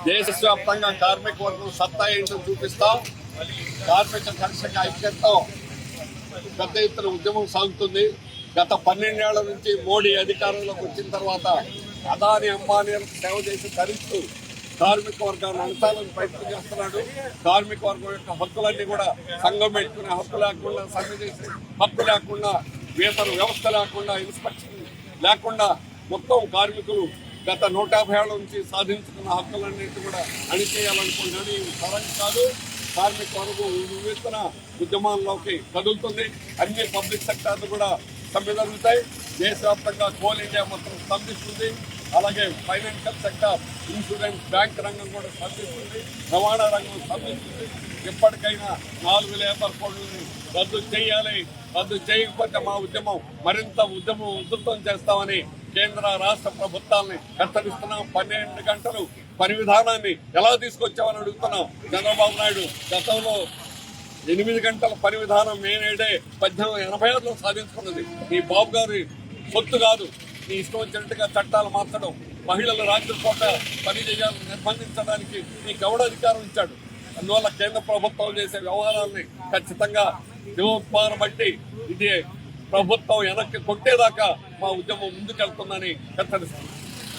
దేశవ్యాప్తంగా కార్మిక వర్గం సత్తా ఏంటో చూపిస్తాం. కార్మిక కర్షక ఐక్యతతో పెద్ద ఎత్తున ఉద్యమం సాగుతుంది. గత 12 ఏళ్ల నుంచి మోడీ అధికారంలోకి వచ్చిన తర్వాత అదాని అంబానీలకు సేవ చేసి ధరిస్తూ కార్మిక వర్గాన్ని అణచాలని ప్రయత్నం చేస్తున్నాడు. కార్మిక వర్గం యొక్క హక్కులన్నీ కూడా సంఘం పెట్టుకునే హక్కు లేకుండా, సమ్మె చేసే హక్కు లేకుండా, వేతన వ్యవస్థ లేకుండా, ఇన్స్పెక్షన్ లేకుండా మొత్తం కార్మికులు గత 150 ఏళ్ల నుంచి సాధించుకున్న హక్కులన్నింటి కూడా అణిచేయాలనుకుంటున్నాడు. ఇది సరం కాదు. కార్మిక వర్గం వినూత్న ఉద్యమాల్లోకి కదులుతుంది. అన్ని పబ్లిక్ సెక్టార్లు కూడా సమ్మె జరుగుతాయి. దేశవ్యాప్తంగా కోల్ ఇండియా మొత్తం స్పందిస్తుంది. అలాగే ఫైనాన్షియల్ సెక్టార్, ఇన్సూరెన్స్, బ్యాంక్ రంగం కూడా స్పందిస్తుంది. రవాణా రంగం స్పందిస్తుంది. ఎప్పటికైనా 4 లేబర్ కోడ్లని రద్దు చేయాలి. రద్దు చేయకపోతే మా ఉద్యమం మరింత ఉధృతం చేస్తామని కేంద్ర రాష్ట్ర ప్రభుత్వాలని హెచ్చరిస్తున్నాం. 12 గంటలు పని విధానాన్ని ఎలా తీసుకొచ్చామని అడుగుతున్నాం. చంద్రబాబు నాయుడు గతంలో 8 గంటల పని విధానం మే 1886లో సాధించుకున్నది. ఈ బాబు గారి సొత్తు కాదు. నీ ఇష్టం వచ్చినట్టుగా చట్టాలు మార్చడం, మహిళలు రాత్రిపూట పని చేయాలని నిర్బంధించడానికి నీకు ఎవడ అధికారం ఇచ్చాడు? అందువల్ల కేంద్ర ప్రభుత్వం చేసే వ్యవహారాలని ఖచ్చితంగా దివోత్పాదన బట్టి ఇది ప్రభుత్వం వెనక్కి కొట్టేదాకా మా ఉద్యమం ముందుకెళ్తుందని హెచ్చరిస్తుంది.